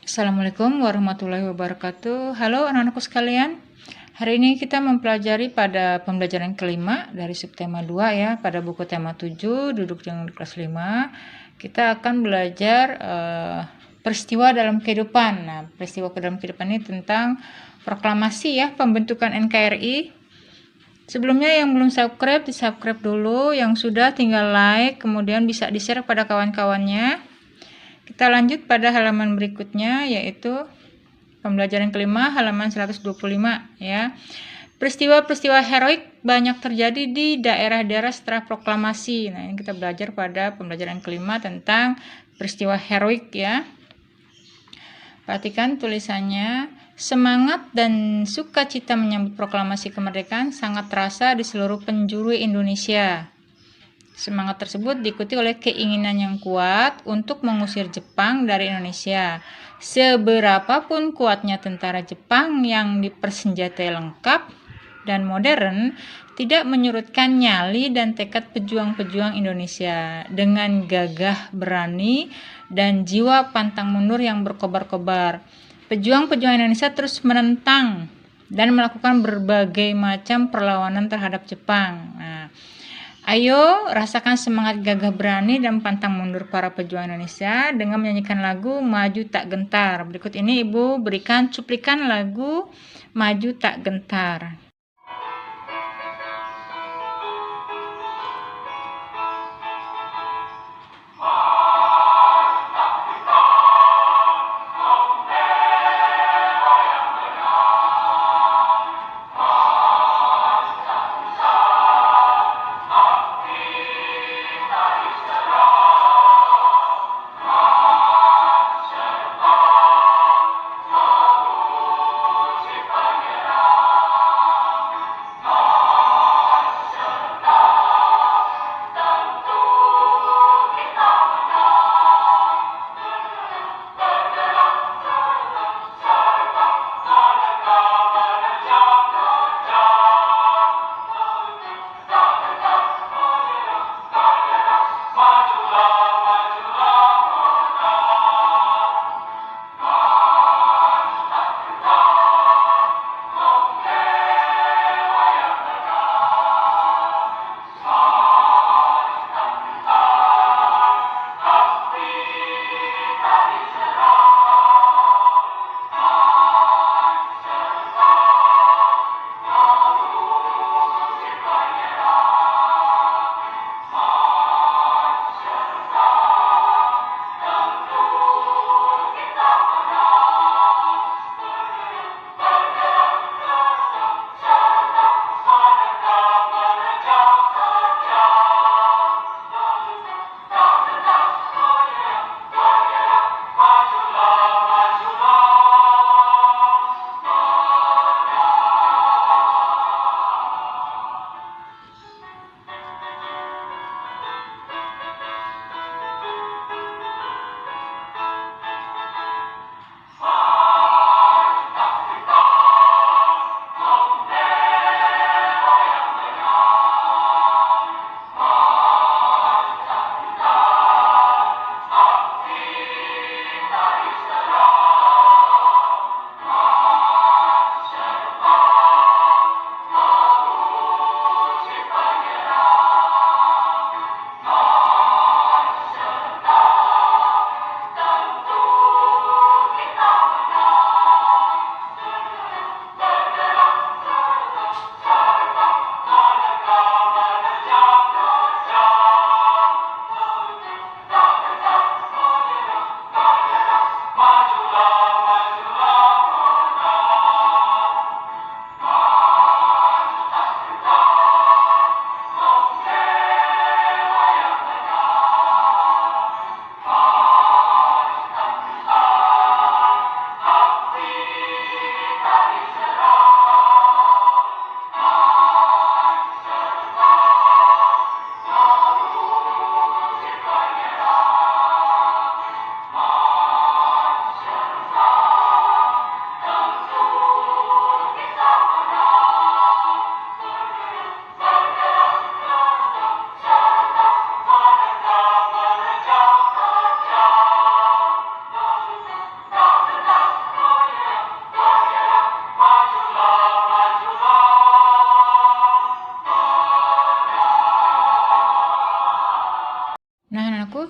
Assalamualaikum warahmatullahi wabarakatuh. Halo anak-anakku sekalian. Hari ini kita mempelajari pada pembelajaran kelima dari subtema 2 ya, pada buku tema 7, duduk dengan kelas 5. Kita akan belajar peristiwa dalam kehidupan. Nah, peristiwa dalam kehidupan ini tentang proklamasi ya, pembentukan NKRI. Sebelumnya yang belum subscribe, di-subscribe dulu. Yang sudah tinggal like, kemudian bisa di-share pada kawan-kawannya. Kita lanjut pada halaman berikutnya, yaitu pembelajaran kelima, halaman 125 ya. Peristiwa-peristiwa heroik banyak terjadi di daerah-daerah setelah proklamasi. Nah, ini kita belajar pada pembelajaran kelima tentang peristiwa heroik ya. Perhatikan tulisannya. Semangat dan sukacita menyambut proklamasi kemerdekaan sangat terasa di seluruh penjuru Indonesia. Semangat tersebut diikuti oleh keinginan yang kuat untuk mengusir Jepang dari Indonesia. Seberapapun kuatnya tentara Jepang yang dipersenjatai lengkap dan modern, tidak menyurutkan nyali dan tekad pejuang-pejuang Indonesia dengan gagah berani dan jiwa pantang mundur yang berkobar-kobar. Pejuang-pejuang Indonesia terus menentang dan melakukan berbagai macam perlawanan terhadap Jepang. Nah, ayo rasakan semangat gagah berani dan pantang mundur para pejuang Indonesia dengan menyanyikan lagu Maju Tak Gentar. Berikut ini Ibu berikan cuplikan lagu Maju Tak Gentar.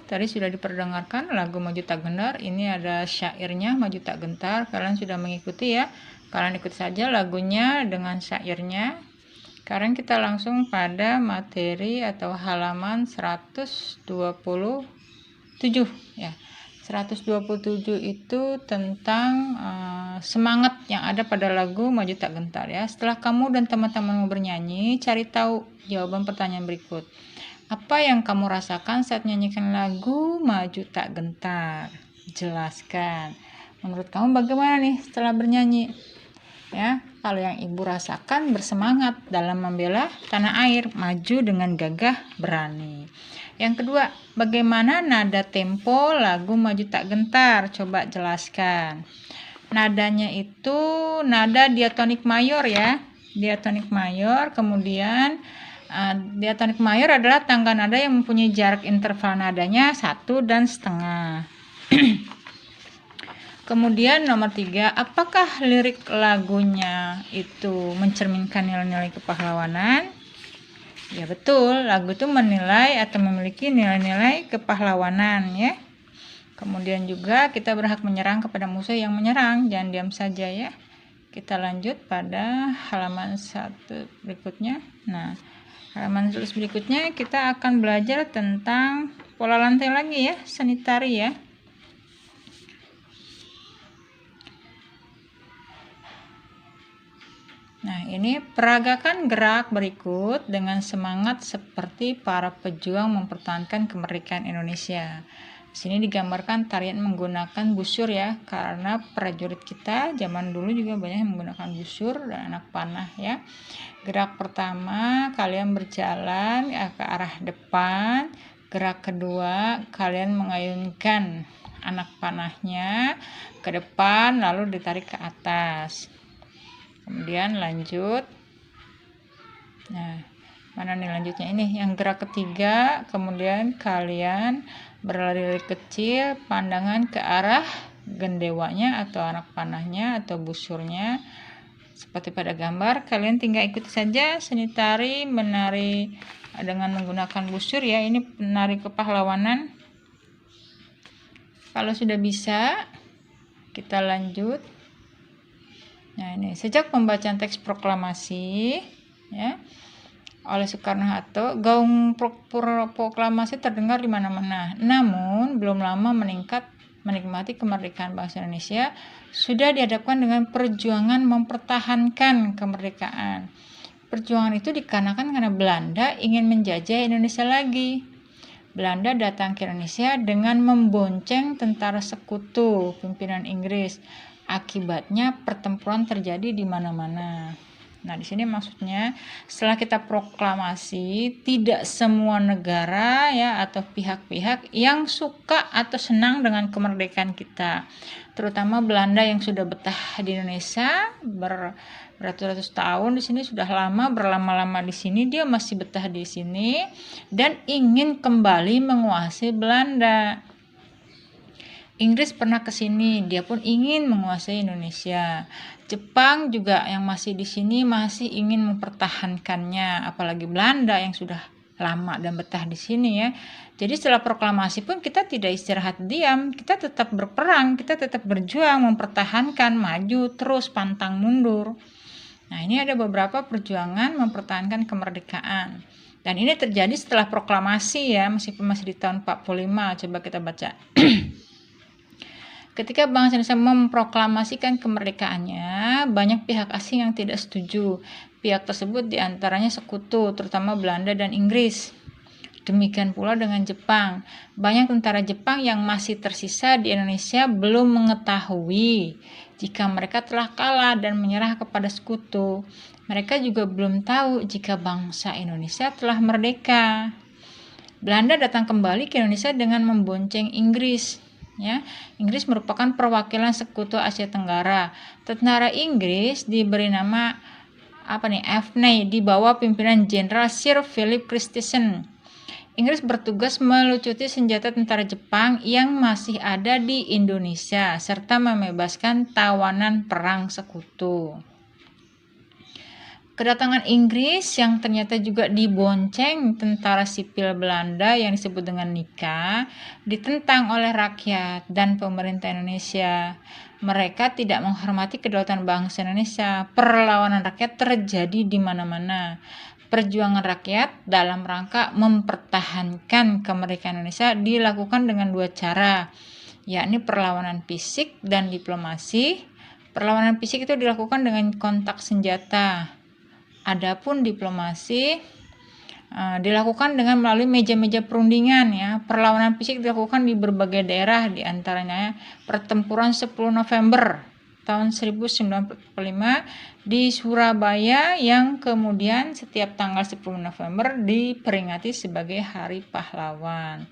tadi sudah diperdengarkan lagu Maju Tak Gentar. Ini ada syairnya Maju Tak Gentar. Kalian sudah mengikuti ya. Kalian ikut saja lagunya dengan syairnya. Sekarang kita langsung pada materi atau halaman 127 ya. 127 itu tentang semangat yang ada pada lagu Maju Tak Gentar ya. Setelah kamu dan teman-temanmu bernyanyi, cari tahu jawaban pertanyaan berikut. Apa yang kamu rasakan saat menyanyikan lagu Maju Tak Gentar? Jelaskan. Menurut kamu bagaimana nih setelah bernyanyi? Ya, kalau yang ibu rasakan bersemangat dalam membela tanah air, maju dengan gagah berani. Yang kedua, bagaimana nada tempo lagu Maju Tak Gentar? Coba jelaskan. Nadanya itu nada diatonik mayor ya, diatonik mayor. Kemudian diatonik mayor adalah tangga nada yang mempunyai jarak interval nadanya 1,5. Kemudian nomor 3, apakah lirik lagunya itu mencerminkan nilai-nilai kepahlawanan? Ya betul, lagu itu menilai atau memiliki nilai-nilai kepahlawanan ya. Kemudian juga kita berhak menyerang kepada musuh yang menyerang, jangan diam saja ya. Kita lanjut pada halaman 1 berikutnya. Nah, halaman berikutnya kita akan belajar tentang pola lantai lagi ya, seni tari ya. Nah, ini peragakan gerak berikut dengan semangat seperti para pejuang mempertahankan kemerdekaan Indonesia. Di sini digambarkan tarian menggunakan busur ya, karena prajurit kita zaman dulu juga banyak yang menggunakan busur dan anak panah ya. Gerak pertama, kalian berjalan ke arah depan. Gerak kedua, kalian mengayunkan anak panahnya ke depan lalu ditarik ke atas. Kemudian lanjut. Nah, mana nih lanjutnya ini? Yang gerak ketiga, kemudian kalian berlari kecil, pandangan ke arah gendewanya atau anak panahnya atau busurnya. Seperti pada gambar, kalian tinggal ikuti saja seni tari menari dengan menggunakan busur ya. Ini menari kepahlawanan. Kalau sudah bisa, kita lanjut. Nah, ini sejak pembacaan teks proklamasi ya oleh Soekarno-Hatta, gaung proklamasi terdengar di mana-mana. Namun, belum lama menikmati kemerdekaan bangsa Indonesia sudah dihadapkan dengan perjuangan mempertahankan kemerdekaan. Perjuangan itu dikarenakan karena Belanda ingin menjajah Indonesia lagi. Belanda datang ke Indonesia dengan membonceng tentara sekutu pimpinan Inggris. Akibatnya pertempuran terjadi di mana-mana. Nah, di sini maksudnya setelah kita proklamasi, tidak semua negara ya atau pihak-pihak yang suka atau senang dengan kemerdekaan kita. Terutama Belanda yang sudah betah di Indonesia beratus-ratus tahun di sini, sudah lama berlama-lama di sini, dia masih betah di sini dan ingin kembali menguasai Belanda. Inggris pernah ke sini, dia pun ingin menguasai Indonesia. Jepang juga yang masih di sini masih ingin mempertahankannya, apalagi Belanda yang sudah lama dan betah di sini ya. Jadi setelah proklamasi pun kita tidak istirahat diam, kita tetap berperang, kita tetap berjuang mempertahankan, maju terus pantang mundur. Nah, ini ada beberapa perjuangan mempertahankan kemerdekaan. Dan ini terjadi setelah proklamasi ya, meskipun masih di tahun 45. Coba kita baca. Ketika bangsa Indonesia memproklamasikan kemerdekaannya, banyak pihak asing yang tidak setuju. Pihak tersebut diantaranya sekutu, terutama Belanda dan Inggris. Demikian pula dengan Jepang. Banyak tentara Jepang yang masih tersisa di Indonesia belum mengetahui jika mereka telah kalah dan menyerah kepada sekutu. Mereka juga belum tahu jika bangsa Indonesia telah merdeka. Belanda datang kembali ke Indonesia dengan membonceng Inggris. Ya, Inggris merupakan perwakilan sekutu Asia Tenggara. Tentara Inggris diberi nama Afney di bawah pimpinan Jenderal Sir Philip Christensen. Inggris bertugas melucuti senjata tentara Jepang yang masih ada di Indonesia serta membebaskan tawanan perang sekutu. Kedatangan Inggris yang ternyata juga dibonceng tentara sipil Belanda yang disebut dengan Nika ditentang oleh rakyat dan pemerintah Indonesia. Mereka tidak menghormati kedaulatan bangsa Indonesia. Perlawanan rakyat terjadi di mana-mana. Perjuangan rakyat dalam rangka mempertahankan kemerdekaan Indonesia dilakukan dengan dua cara, yakni perlawanan fisik dan diplomasi. Perlawanan fisik itu dilakukan dengan kontak senjata. Adapun diplomasi dilakukan dengan melalui meja-meja perundingan ya. Perlawanan fisik dilakukan di berbagai daerah, diantaranya pertempuran 10 November tahun 1945 di Surabaya yang kemudian setiap tanggal 10 November diperingati sebagai Hari Pahlawan.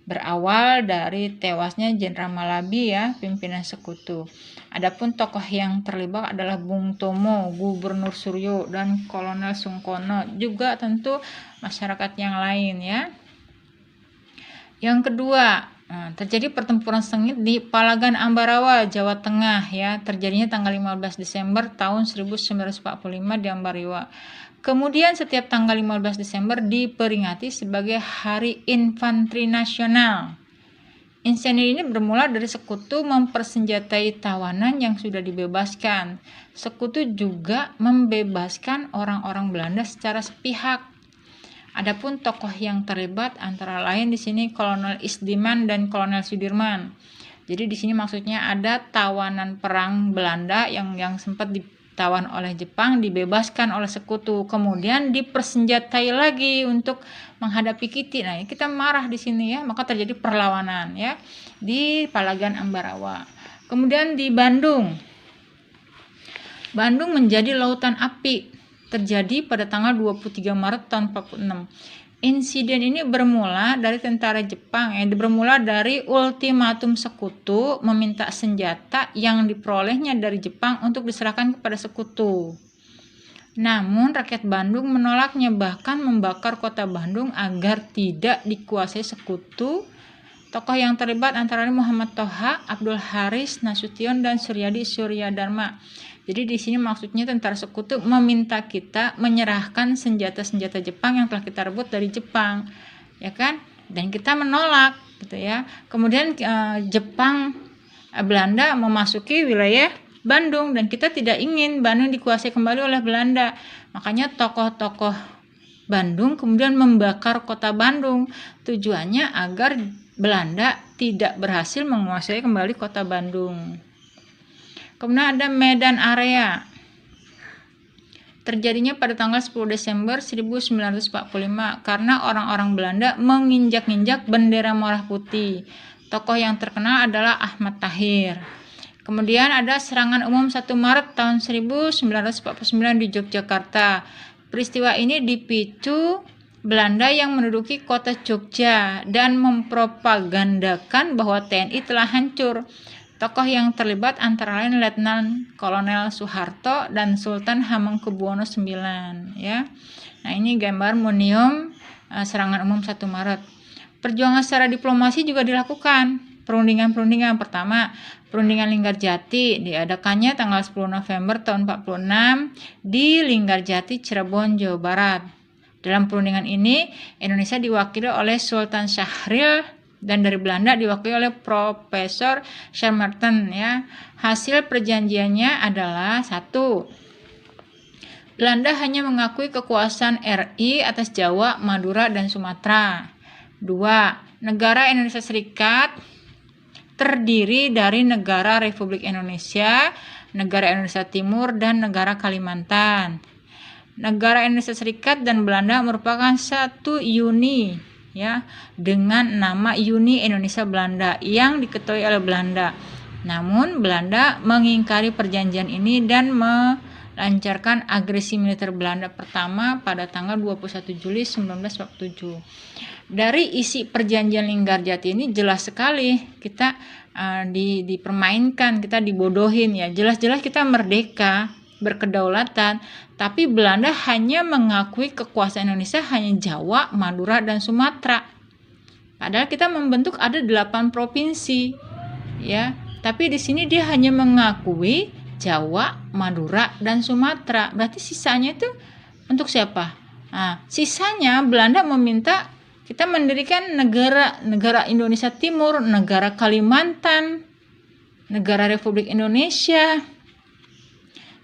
Berawal dari tewasnya Jenderal Malabi ya, pimpinan Sekutu. Adapun tokoh yang terlibat adalah Bung Tomo, Gubernur Suryo, dan Kolonel Sungkono, juga tentu masyarakat yang lain ya. Yang kedua, terjadi pertempuran sengit di Palagan Ambarawa, Jawa Tengah ya. Terjadinya tanggal 15 Desember tahun 1945 di Ambarawa. Kemudian setiap tanggal 15 Desember diperingati sebagai Hari Infanteri Nasional. Insiden ini bermula dari Sekutu mempersenjatai tawanan yang sudah dibebaskan. Sekutu juga membebaskan orang-orang Belanda secara sepihak. Adapun tokoh yang terlibat antara lain di sini Kolonel Isdiman dan Kolonel Sudirman. Jadi di sini maksudnya ada tawanan perang Belanda yang sempat ditawan oleh Jepang, dibebaskan oleh Sekutu, kemudian dipersenjatai lagi untuk menghadapi kita. Nah, kita marah di sini ya, maka terjadi perlawanan ya di Palagan Ambarawa. Kemudian di Bandung menjadi lautan api. Terjadi pada tanggal 23 Maret tahun 46. Insiden ini bermula dari tentara Jepang, bermula dari ultimatum Sekutu meminta senjata yang diperolehnya dari Jepang untuk diserahkan kepada Sekutu. Namun rakyat Bandung menolaknya, bahkan membakar kota Bandung agar tidak dikuasai Sekutu. Tokoh yang terlibat antara lain Muhammad Toha, Abdul Haris Nasution, dan Suryadi Suryadharma. Jadi di sini maksudnya tentara Sekutu meminta kita menyerahkan senjata-senjata Jepang yang telah kita rebut dari Jepang, ya kan? Dan kita menolak, gitu ya. Kemudian Belanda memasuki wilayah Bandung dan kita tidak ingin Bandung dikuasai kembali oleh Belanda. Makanya tokoh-tokoh Bandung kemudian membakar kota Bandung. Tujuannya agar Belanda tidak berhasil menguasai kembali kota Bandung. Kemudian ada Medan Area. Terjadinya pada tanggal 10 Desember 1945 karena orang-orang Belanda menginjak-injak bendera merah putih. Tokoh yang terkenal adalah Ahmad Tahir. Kemudian ada serangan umum 1 Maret tahun 1949 di Yogyakarta. Peristiwa ini dipicu Belanda yang menduduki kota Jogja dan mempropagandakan bahwa TNI telah hancur. Tokoh yang terlibat antara lain Letnan Kolonel Soeharto dan Sultan Hamengkubuwono IX ya. Nah, ini gambar monumen serangan umum 1 Maret. Perjuangan secara diplomasi juga dilakukan. Perundingan pertama, perundingan Linggarjati diadakannya tanggal 10 November tahun 46 di Linggarjati, Cirebon, Jawa Barat. Dalam perundingan ini Indonesia diwakili oleh Sultan Syahrir dan dari Belanda diwakili oleh Profesor Schermerhorn ya. Hasil perjanjiannya adalah 1. Belanda hanya mengakui kekuasaan RI atas Jawa, Madura, dan Sumatera. 2. Negara Indonesia Serikat terdiri dari negara Republik Indonesia, negara Indonesia Timur, dan negara Kalimantan. Negara Indonesia Serikat dan Belanda merupakan satu uni ya, dengan nama Uni Indonesia Belanda yang diketuai oleh Belanda. Namun Belanda mengingkari perjanjian ini dan melancarkan agresi militer Belanda pertama pada tanggal 21 Juli 1947. Dari isi perjanjian Linggarjati ini jelas sekali kita dipermainkan, kita dibodohin ya. Jelas-jelas kita merdeka, berkedaulatan, tapi Belanda hanya mengakui kekuasaan Indonesia hanya Jawa, Madura, dan Sumatera. Padahal kita membentuk ada 8 provinsi, ya. Tapi di sini dia hanya mengakui Jawa, Madura, dan Sumatera. Berarti sisanya itu untuk siapa? Nah, sisanya Belanda meminta kita mendirikan negara Indonesia Timur, negara Kalimantan, negara Republik Indonesia.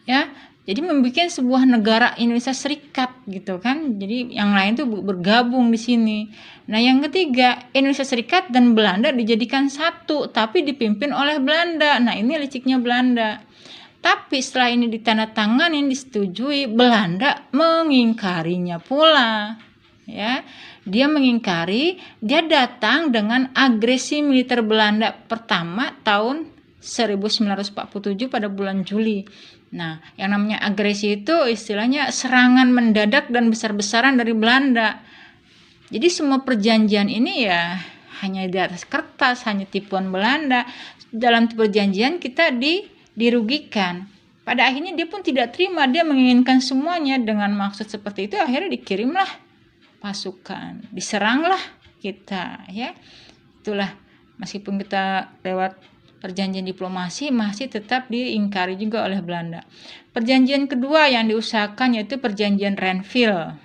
Ya, jadi membuat sebuah negara Indonesia Serikat gitu kan. Jadi yang lain tuh bergabung di sini. Nah, yang ketiga, Indonesia Serikat dan Belanda dijadikan satu, tapi dipimpin oleh Belanda. Nah, ini liciknya Belanda. Tapi setelah ini ditandatangani, disetujui, Belanda mengingkarinya pula. Ya, dia mengingkari, dia datang dengan agresi militer Belanda pertama tahun 1947 pada bulan Juli. Nah, yang namanya agresi itu istilahnya serangan mendadak dan besar-besaran dari Belanda. Jadi semua perjanjian ini ya hanya di atas kertas, hanya tipuan Belanda. Dalam perjanjian kita dirugikan. Pada akhirnya dia pun tidak terima, dia menginginkan semuanya. Dengan maksud seperti itu akhirnya dikirimlah pasukan, diseranglah kita, ya. Itulah, meskipun kita lewat perjanjian diplomasi masih tetap diingkari juga oleh Belanda. Perjanjian kedua yang diusahakan yaitu perjanjian Renville.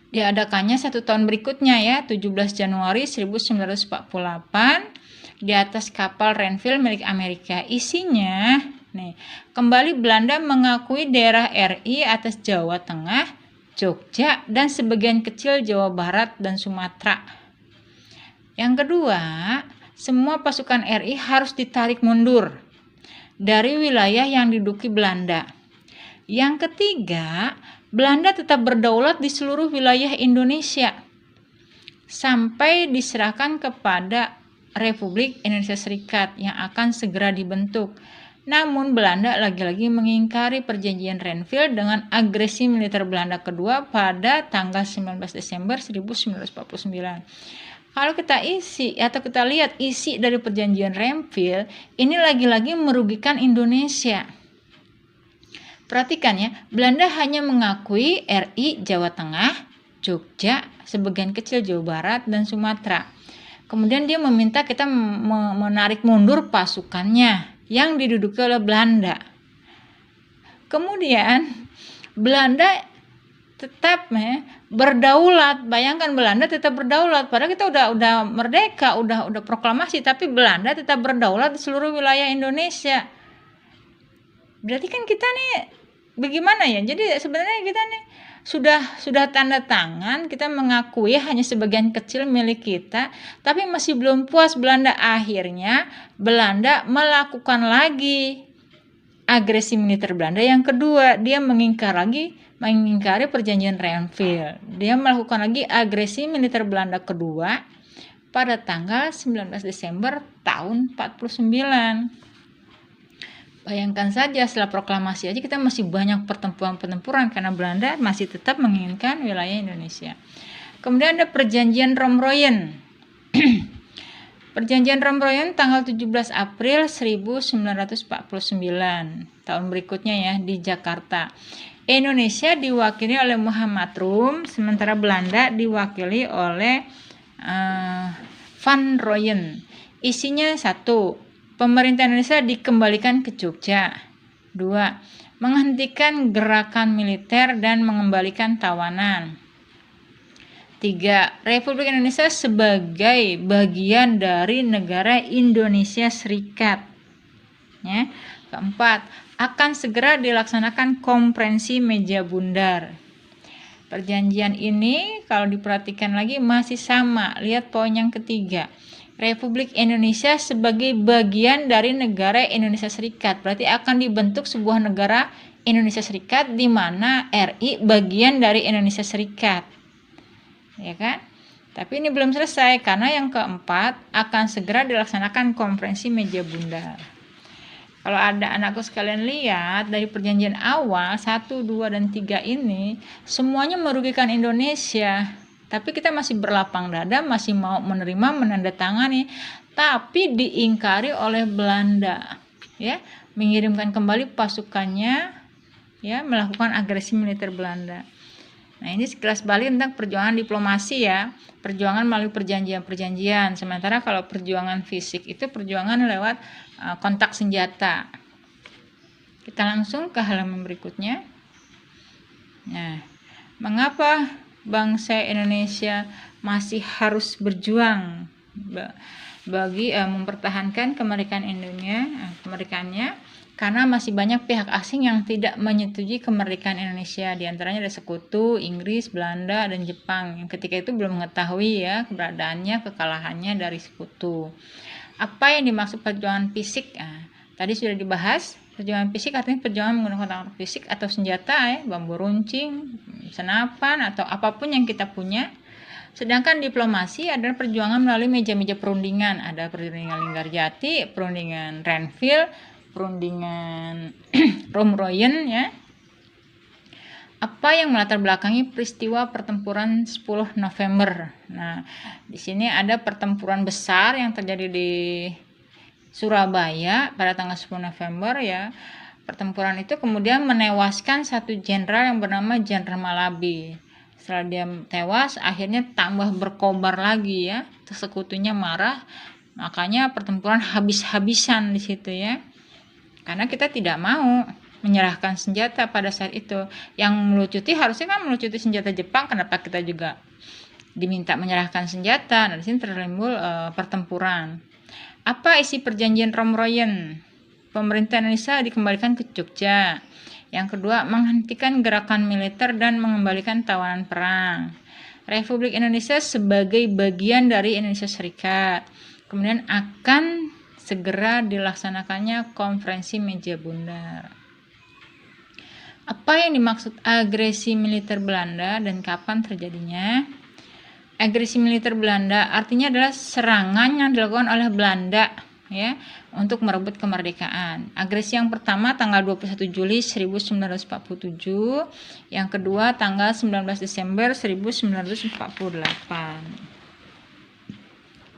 Diadakannya 1 tahun berikutnya ya, 17 Januari 1948 di atas kapal Renville milik Amerika. Isinya nih, kembali Belanda mengakui daerah RI atas Jawa Tengah, Jogja, dan sebagian kecil Jawa Barat dan Sumatera. Yang kedua, semua pasukan RI harus ditarik mundur dari wilayah yang diduduki Belanda. Yang ketiga, Belanda tetap berdaulat di seluruh wilayah Indonesia sampai diserahkan kepada Republik Indonesia Serikat yang akan segera dibentuk. Namun Belanda lagi-lagi mengingkari perjanjian Renville dengan agresi militer Belanda kedua pada tanggal 19 Desember 1949. Kalau kita lihat isi dari perjanjian Renville, ini lagi-lagi merugikan Indonesia. Perhatikan ya, Belanda hanya mengakui RI Jawa Tengah, Jogja, sebagian kecil Jawa Barat, dan Sumatera. Kemudian dia meminta kita menarik mundur pasukannya yang diduduki oleh Belanda. Kemudian Belanda tetap berdaulat. Bayangkan Belanda tetap berdaulat. Padahal kita udah merdeka, udah proklamasi, tapi Belanda tetap berdaulat di seluruh wilayah Indonesia. Berarti kan kita nih bagaimana ya? Jadi sebenarnya kita nih sudah tanda tangan, kita mengakui hanya sebagian kecil milik kita, tapi masih belum puas Belanda. Akhirnya Belanda melakukan lagi agresi militer Belanda yang kedua. Dia mengingkari perjanjian Renville. Dia melakukan lagi agresi militer Belanda kedua pada tanggal 19 Desember tahun 49. Bayangkan saja, setelah proklamasi aja kita masih banyak pertempuran karena Belanda masih tetap menginginkan wilayah Indonesia. Kemudian ada perjanjian Romroyen. Perjanjian Romroyen tanggal 17 April 1949, tahun berikutnya ya, di Jakarta. Indonesia diwakili oleh Muhammad Rum, sementara Belanda diwakili oleh Van Rooyen. Isinya 1. Pemerintah Indonesia dikembalikan ke Jogja. 2. Menghentikan gerakan militer dan mengembalikan tawanan. 3. Republik Indonesia sebagai bagian dari negara Indonesia Serikat. Ya. 4. Akan segera dilaksanakan konferensi meja bundar. Perjanjian ini kalau diperhatikan lagi masih sama. Lihat poin yang ketiga. Republik Indonesia sebagai bagian dari negara Indonesia Serikat. Berarti akan dibentuk sebuah negara Indonesia Serikat di mana RI bagian dari Indonesia Serikat. Ya kan? Tapi ini belum selesai karena yang keempat akan segera dilaksanakan konferensi meja bundar. Kalau ada anakku sekalian lihat dari perjanjian awal 1, 2, dan 3 ini semuanya merugikan Indonesia. Tapi kita masih berlapang dada, masih mau menerima, menandatangani, tapi diingkari oleh Belanda, ya, mengirimkan kembali pasukannya, ya, melakukan agresi militer Belanda. Nah, ini sekilas balik tentang perjuangan diplomasi ya, perjuangan melalui perjanjian-perjanjian. Sementara kalau perjuangan fisik itu perjuangan lewat kontak senjata. Kita langsung ke halaman berikutnya. Nah, mengapa bangsa Indonesia masih harus berjuang bagi mempertahankan kemerdekaannya? Karena masih banyak pihak asing yang tidak menyetujui kemerdekaan Indonesia. Di antaranya ada Sekutu, Inggris, Belanda, dan Jepang yang ketika itu belum mengetahui ya keberadaannya, kekalahannya dari Sekutu. Apa yang dimaksud perjuangan fisik? Tadi sudah dibahas. Perjuangan fisik artinya perjuangan menggunakan alat fisik atau senjata ya, bambu runcing, senapan, atau apapun yang kita punya. Sedangkan diplomasi adalah perjuangan melalui meja-meja perundingan. Ada perundingan Linggarjati, perundingan Renville, perundingan Romroyen ya. Apa yang melatar belakangi peristiwa pertempuran 10 November? Nah, di sini ada pertempuran besar yang terjadi di Surabaya pada tanggal 10 November ya. Pertempuran itu kemudian menewaskan satu jenderal yang bernama Jenderal Malabi. Setelah dia tewas, akhirnya tambah berkobar lagi ya. Sekutunya marah, makanya pertempuran habis-habisan di situ ya. Karena kita tidak mau menyerahkan senjata pada saat itu. Yang melucuti harusnya kan melucuti senjata Jepang, kenapa kita juga diminta menyerahkan senjata? Nah, di sini tertimbul pertempuran. Apa isi perjanjian Romroyen? Pemerintah Indonesia dikembalikan ke Jogja. Yang kedua, menghentikan gerakan militer dan mengembalikan tawanan perang. Republik Indonesia sebagai bagian dari Indonesia Serikat. Kemudian akan segera dilaksanakannya konferensi meja bundar. Apa yang dimaksud agresi militer Belanda dan kapan terjadinya? Agresi militer Belanda artinya adalah serangan yang dilakukan oleh Belanda ya untuk merebut kemerdekaan. Agresi yang pertama tanggal 21 Juli 1947, yang kedua tanggal 19 Desember 1948.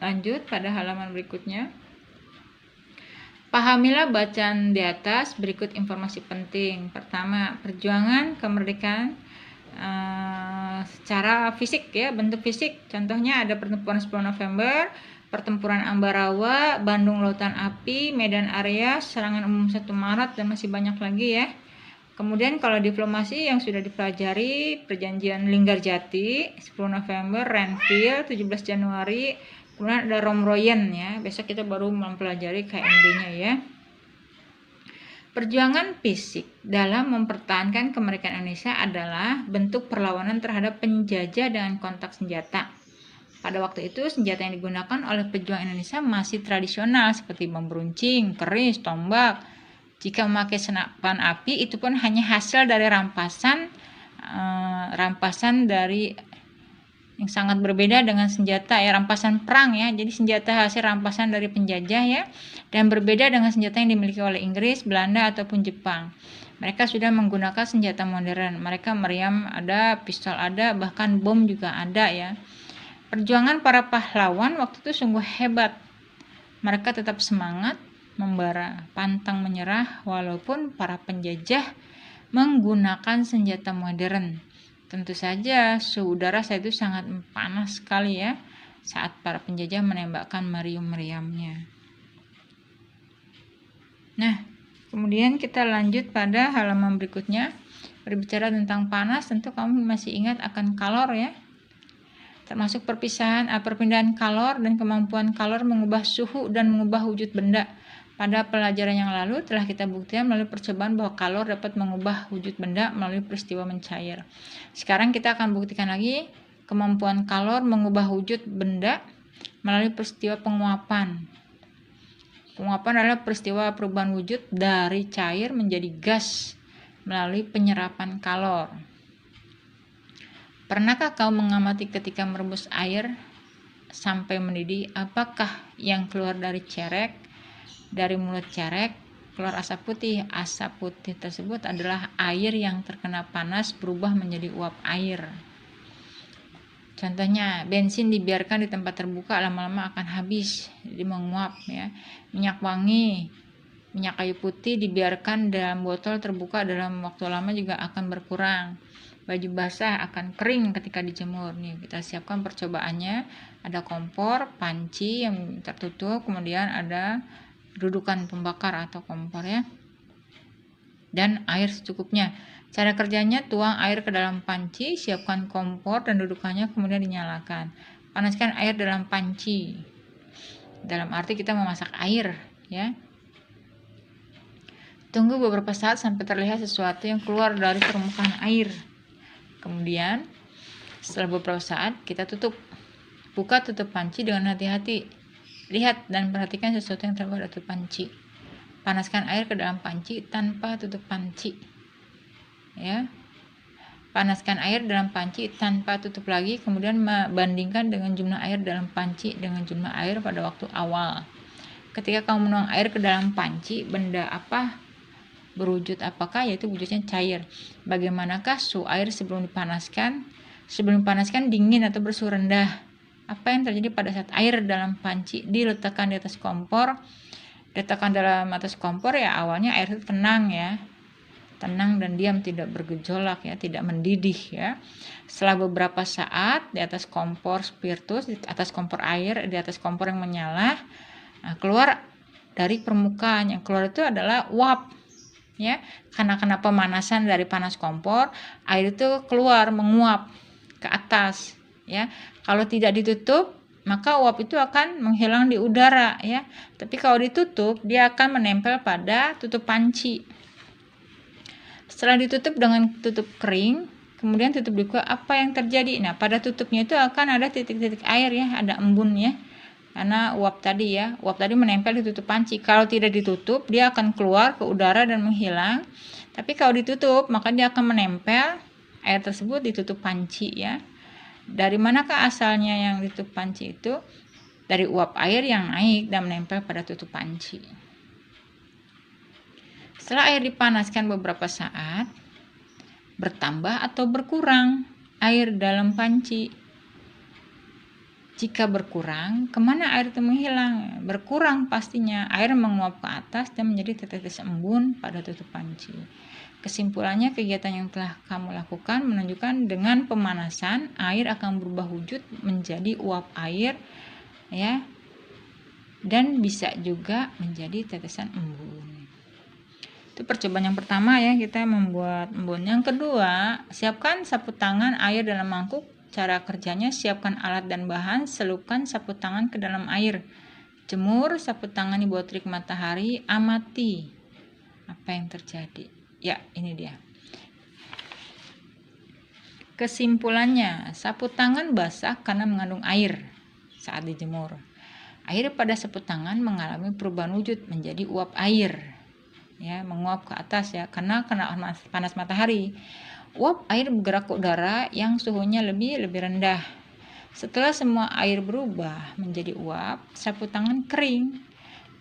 Lanjut pada halaman berikutnya. Pahamilah bacaan di atas, berikut informasi penting. Pertama, perjuangan kemerdekaan secara fisik ya, bentuk fisik. Contohnya ada pertempuran 10 November, pertempuran Ambarawa, Bandung Lautan Api, Medan Area, serangan umum 1 Maret, dan masih banyak lagi ya. Kemudian kalau diplomasi yang sudah dipelajari, perjanjian Linggarjati 10 November, Renville 17 Januari, kemudian ada Romroyen ya. Besok kita baru mempelajari KMB-nya ya. Perjuangan fisik dalam mempertahankan kemerdekaan Indonesia adalah bentuk perlawanan terhadap penjajah dengan kontak senjata. Pada waktu itu senjata yang digunakan oleh pejuang Indonesia masih tradisional seperti bambu runcing, keris, tombak. Jika memakai senapan api itu pun hanya hasil dari rampasan dari yang sangat berbeda dengan senjata ya, rampasan perang ya. Jadi senjata hasil rampasan dari penjajah ya, dan berbeda dengan senjata yang dimiliki oleh Inggris, Belanda ataupun Jepang. Mereka sudah menggunakan senjata modern. Mereka meriam ada, pistol ada, bahkan bom juga ada ya. Perjuangan para pahlawan waktu itu sungguh hebat. Mereka tetap semangat, membara, pantang menyerah walaupun para penjajah menggunakan senjata modern. Tentu saja suhu udara saat itu sangat panas sekali ya saat para penjajah menembakkan meriam-meriamnya. Nah, kemudian kita lanjut pada halaman berikutnya. Berbicara tentang panas, tentu kamu masih ingat akan kalor ya. Termasuk perpindahan kalor dan kemampuan kalor mengubah suhu dan mengubah wujud benda. Pada pelajaran yang lalu telah kita buktikan melalui percobaan bahwa kalor dapat mengubah wujud benda melalui peristiwa mencair. Sekarang kita akan buktikan lagi kemampuan kalor mengubah wujud benda melalui peristiwa penguapan. Penguapan adalah peristiwa perubahan wujud dari cair menjadi gas melalui penyerapan kalor. Pernahkah kau mengamati ketika merebus air sampai mendidih, apakah yang keluar dari cerek? Dari mulut cerek keluar asap putih. Asap putih tersebut adalah air yang terkena panas berubah menjadi uap air. Contohnya, bensin dibiarkan di tempat terbuka lama-lama akan habis, jadi menguap ya. Minyak wangi, minyak kayu putih dibiarkan dalam botol terbuka dalam waktu lama juga akan berkurang. Baju basah akan kering ketika dijemur. Nih, kita siapkan percobaannya. Ada kompor, panci yang tertutup, kemudian ada dudukan pembakar atau kompor ya. dan air secukupnya. Cara kerjanya, tuang air ke dalam panci, siapkan kompor dan dudukannya, kemudian dinyalakan. Panaskan air dalam panci. Dalam arti kita memasak air, ya. Tunggu beberapa saat sampai terlihat sesuatu yang keluar dari permukaan air. Kemudian, setelah beberapa saat, kita tutup. Buka tutup panci dengan hati-hati. Lihat dan perhatikan sesuatu yang terbuat dari tutup panci. Panaskan air ke dalam panci tanpa tutup panci. Ya. Panaskan air dalam panci tanpa tutup lagi, kemudian bandingkan dengan jumlah air dalam panci dengan jumlah air pada waktu awal. Ketika kamu menuang air ke dalam panci, benda apa berwujud apakah? Yaitu wujudnya cair. Bagaimanakah suhu air sebelum dipanaskan? Sebelum dipanaskan dingin atau bersuhu rendah. Apa yang terjadi pada saat air dalam panci diletakkan di atas kompor? Diletakkan dalam atas kompor, ya awalnya air itu tenang, ya. Tenang dan diam, tidak bergejolak, ya, tidak mendidih, ya. Setelah beberapa saat di atas kompor spiritus, di atas kompor air, di atas kompor yang menyala, keluar dari permukaan. Yang keluar itu adalah uap, ya. Karena pemanasan dari panas kompor, air itu keluar menguap ke atas, ya. Kalau tidak ditutup, maka uap itu akan menghilang di udara, ya. Tapi kalau ditutup, dia akan menempel pada tutup panci. Setelah ditutup dengan tutup kering, kemudian tutup dibuka, apa yang terjadi? Nah, pada tutupnya itu akan ada titik-titik air, ya, ada embun, ya. Karena uap tadi, ya, uap tadi menempel di tutup panci. Kalau tidak ditutup, dia akan keluar ke udara dan menghilang. Tapi kalau ditutup, maka dia akan menempel air tersebut di tutup panci, ya. Dari manakah asalnya yang ditutup panci itu? Dari uap air yang naik dan menempel pada tutup panci. Setelah air dipanaskan beberapa saat, bertambah atau berkurang air dalam panci. Jika berkurang, kemana air itu menghilang? Berkurang pastinya, air menguap ke atas dan menjadi tetes embun pada tutup panci. Kesimpulannya, kegiatan yang telah kamu lakukan menunjukkan dengan pemanasan air akan berubah wujud menjadi uap air, ya, dan bisa juga menjadi tetesan embun. Itu percobaan yang pertama, ya, kita membuat embun. Yang kedua, siapkan sapu tangan air dalam mangkuk. Cara kerjanya, siapkan alat dan bahan, selupkan sapu tangan ke dalam air. Jemur sapu tangan di bawah terik matahari, amati apa yang terjadi. Ya, ini dia. Kesimpulannya, sapu tangan basah karena mengandung air saat dijemur. Air pada sapu tangan mengalami perubahan wujud menjadi uap air, ya, menguap ke atas, ya, karena kena panas matahari. Uap air bergerak ke udara yang suhunya lebih rendah. Setelah semua air berubah menjadi uap, sapu tangan kering.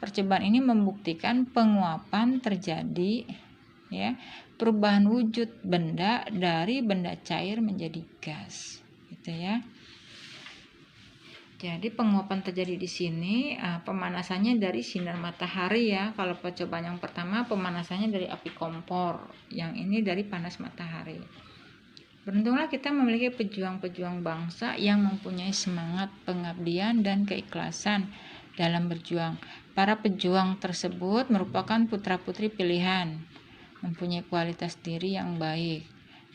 Percobaan ini membuktikan penguapan terjadi, ya, perubahan wujud benda dari benda cair menjadi gas, gitu, ya. Jadi penguapan terjadi di sini, pemanasannya dari sinar matahari, ya. Kalau percobaan yang pertama pemanasannya dari api kompor, yang ini dari panas matahari. Beruntunglah kita memiliki pejuang-pejuang bangsa yang mempunyai semangat pengabdian dan keikhlasan dalam berjuang. Para pejuang tersebut merupakan putra-putri pilihan, mempunyai kualitas diri yang baik.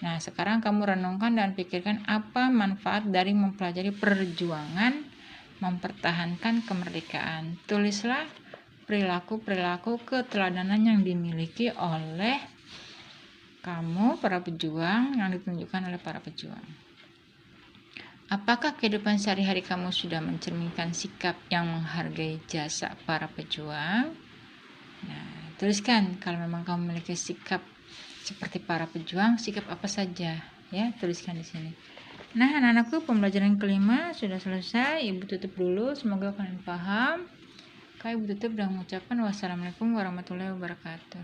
Nah, sekarang kamu renungkan dan pikirkan apa manfaat dari mempelajari perjuangan mempertahankan kemerdekaan. Tulislah perilaku-perilaku keteladanan yang dimiliki oleh kamu, para pejuang, yang ditunjukkan oleh para pejuang. Apakah kehidupan sehari-hari kamu sudah mencerminkan sikap yang menghargai jasa para pejuang? Nah, tuliskan kalau memang kamu memiliki sikap seperti para pejuang, sikap apa saja, ya, tuliskan di sini. Nah, anak-anakku, pembelajaran kelima sudah selesai. Ibu tutup dulu, semoga kalian paham. Ibu tutup dan mengucapkan wassalamualaikum warahmatullahi wabarakatuh.